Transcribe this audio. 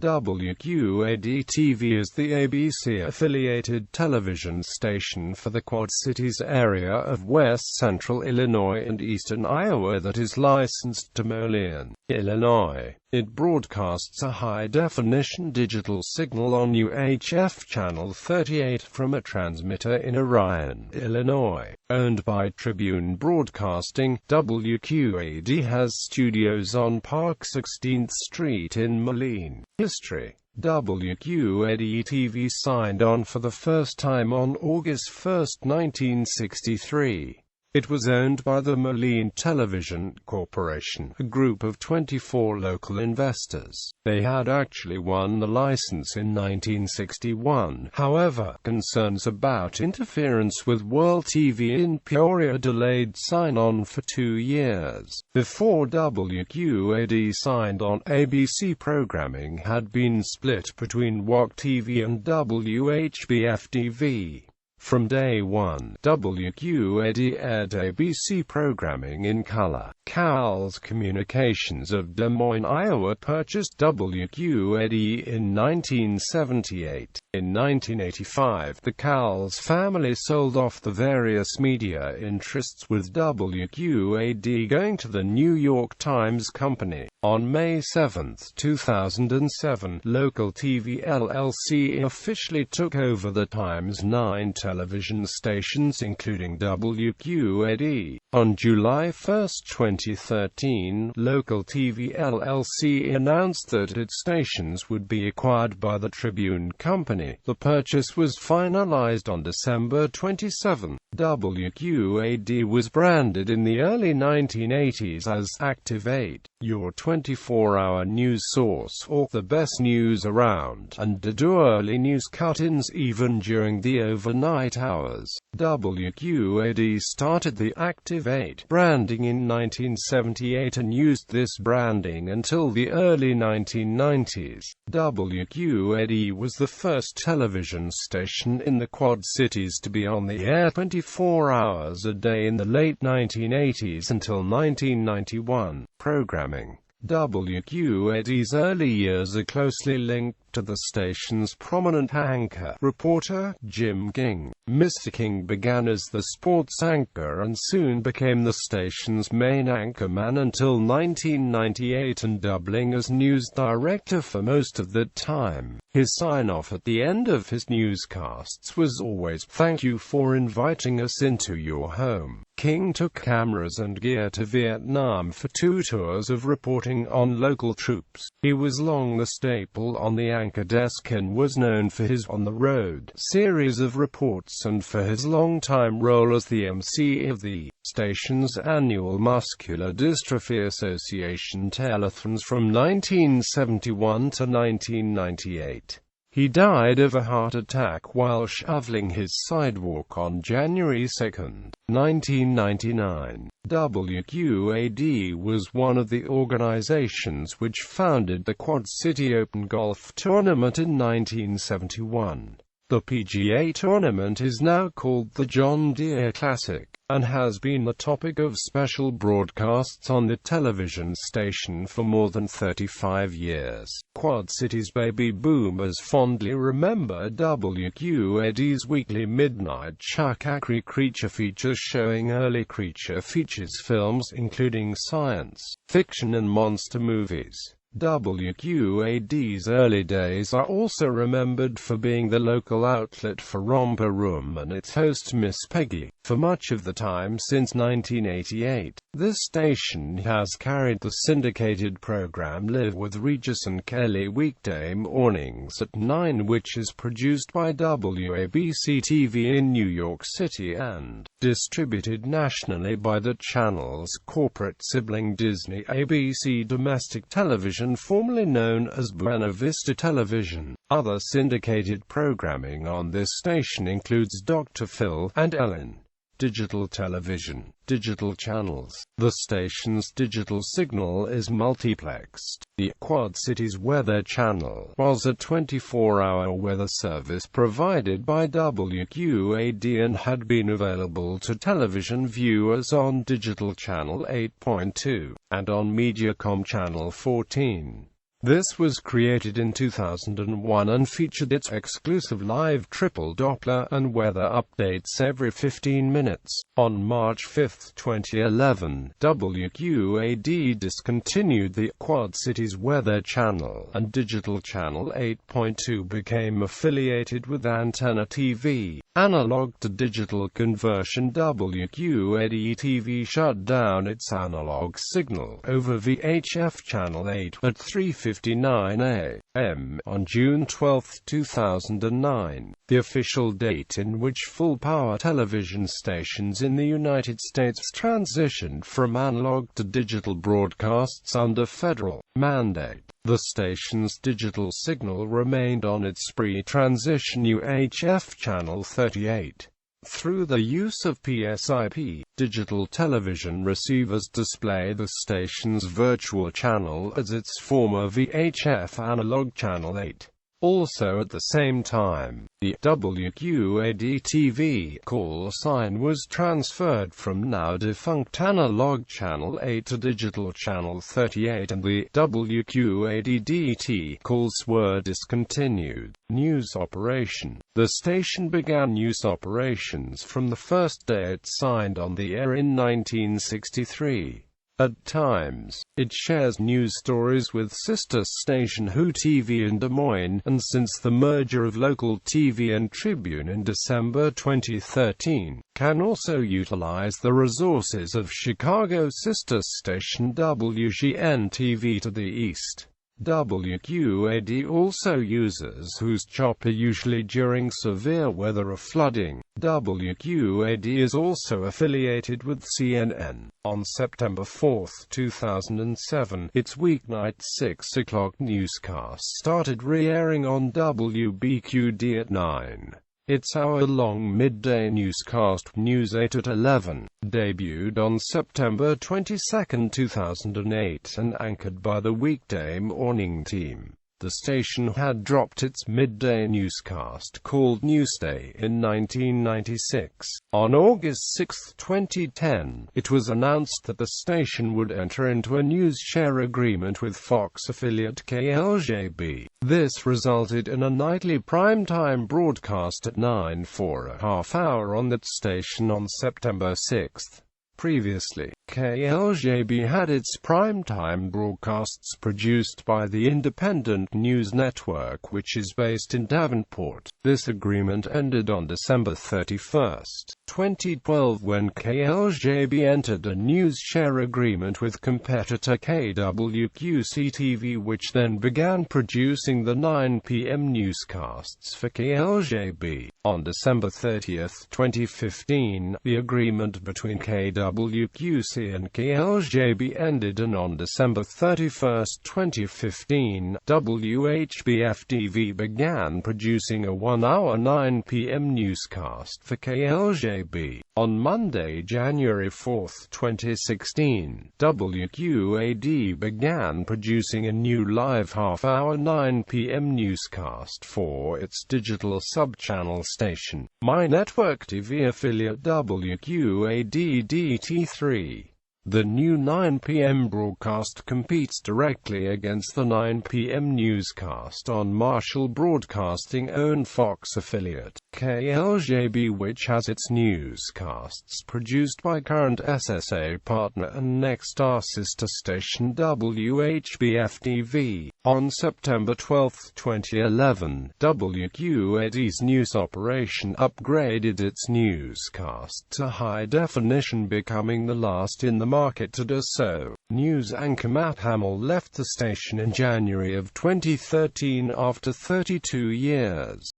Wqad-Tv is the ABC-affiliated television station for the Quad Cities area of West Central Illinois and Eastern Iowa that is licensed to Moline, Illinois. It broadcasts a high-definition digital signal on UHF Channel 38 from a transmitter in Orion, Illinois. Owned by Tribune Broadcasting, Wqad has studios on Park 16th Street in Moline. History: Wqad-Tv signed on for the first time on August 1, 1963. It was owned by the Moline Television Corporation, a group of 24 local investors. They had actually won the license in 1961. However, concerns about interference with World TV in Peoria delayed sign-on for 2 years. Before Wqad signed on, ABC programming had been split between Wqad-Tv and WHBF-TV. From day one, Wqad aired ABC programming in color. Cowles Communications of Des Moines, Iowa purchased Wqad in 1978. In 1985, the Cowles family sold off the various media interests, with Wqad going to the New York Times Company. On May 7, 2007, Local TV LLC officially took over the Times' 9 television stations, including Wqad. On July 1, 2013, Local TV LLC announced that its stations would be acquired by the Tribune Company. The purchase was finalized on December 27. Wqad was branded in the early 1980s as Activate, your 24-hour news source, or the best news around, and did do early news cut-ins even during the overnight hours. Wqad started the Activate branding in 1978 and used this branding until the early 1990s. Wqad was the first television station in the Quad Cities to be on the air 24 hours a day in the late 1980s until 1991. Programming: Wqad's early years are closely linked to the station's prominent anchor, reporter, Jim King. Mr. King began as the sports anchor and soon became the station's main anchorman until 1998, and doubling as news director for most of that time. His sign-off at the end of his newscasts was always, "Thank you for inviting us into your home." King took cameras and gear to Vietnam for 2 tours of reporting on local troops. He was long the staple on the anchor desk and was known for his on-the-road series of reports and for his long-time role as the MC of the station's annual Muscular Dystrophy Association telethons from 1971 to 1998. He died of a heart attack while shoveling his sidewalk on January 2, 1999. Wqad was one of the organizations which founded the Quad City Open Golf Tournament in 1971. The PGA tournament is now called the John Deere Classic, and has been the topic of special broadcasts on the television station for more than 35 years. Quad Cities baby boomers fondly remember Wqad's weekly midnight Chuck-Acri creature features showing early creature features films including science fiction and monster movies. Wqad's early days are also remembered for being the local outlet for Romper Room and its host Miss Peggy. For much of the time since 1988, this station has carried the syndicated program Live with Regis and Kelly weekday mornings at 9, which is produced by WABC-TV in New York City and distributed nationally by the channel's corporate sibling Disney ABC Domestic Television, formerly known as Buena Vista Television. Other syndicated programming on this station includes Dr. Phil and Ellen. Digital television, digital channels. The station's digital signal is multiplexed. The Quad Cities Weather Channel was a 24-hour weather service provided by Wqad and had been available to television viewers on Digital Channel 8.2, and on Mediacom Channel 14. This was created in 2001 and featured its exclusive live triple Doppler and weather updates every 15 minutes. On March 5, 2011, WQAD discontinued the Quad Cities Weather Channel, and Digital Channel 8.2 became affiliated with Antenna TV. Analog to digital conversion. Wqad-Tv shut down its analog signal over VHF Channel 8 at 3:59 a.m. on June 12, 2009, the official date in which full-power television stations in the United States transitioned from analog to digital broadcasts under federal mandate. The station's digital signal remained on its pre-transition UHF channel 38. Through the use of PSIP, digital television receivers display the station's virtual channel as its former VHF analog channel 8. Also at the same time, the Wqad-Tv call sign was transferred from now-defunct analog channel 8 to digital channel 38, and the Wqad-DT calls were discontinued. News operation. The station began news operations from the first day it signed on the air in 1963. At times, it shares news stories with sister station Wqad-Tv in Des Moines, and since the merger of Local TV and Tribune in December 2013, can also utilize the resources of Chicago sister station WGN-TV to the east. WQAD also uses whose chopper usually during severe weather or flooding. WQAD is also affiliated with CNN. On September 4, 2007, its weeknight 6 o'clock newscast started re-airing on WBQD at 9. Its hour-long midday newscast, News 8 at 11, debuted on September 22, 2008, and anchored by the weekday morning team. The station had dropped its midday newscast called Newsday in 1996. On August 6, 2010, it was announced that the station would enter into a news share agreement with Fox affiliate KLJB. This resulted in a nightly primetime broadcast at 9 for a half-hour on that station on September 6. Previously, KLJB had its primetime broadcasts produced by the Independent News Network, which is based in Davenport. This agreement ended on December 31, 2012, when KLJB entered a news share agreement with competitor KWQC-TV, which then began producing the 9 p.m. newscasts for KLJB. On December 30, 2015, the agreement between KWQC and KLJB ended, and on December 31, 2015, WHBF-TV began producing a 1-hour 9 p.m. newscast for KLJB. On Monday, January 4, 2016, WQAD began producing a new live half-hour 9 p.m. newscast for its digital sub-channel station, My Network TV affiliate WQAD-DT3. The new 9 p.m. broadcast competes directly against the 9 p.m. newscast on Marshall Broadcasting-owned Fox affiliate, KLJB, which has its newscasts produced by current SSA partner and Nexstar sister station WHBF-TV. On September 12, 2011, WQAD's news operation upgraded its newscast to high definition, becoming the last in the market to do so. News anchor Matt Hamill left the station in January of 2013 after 32 years.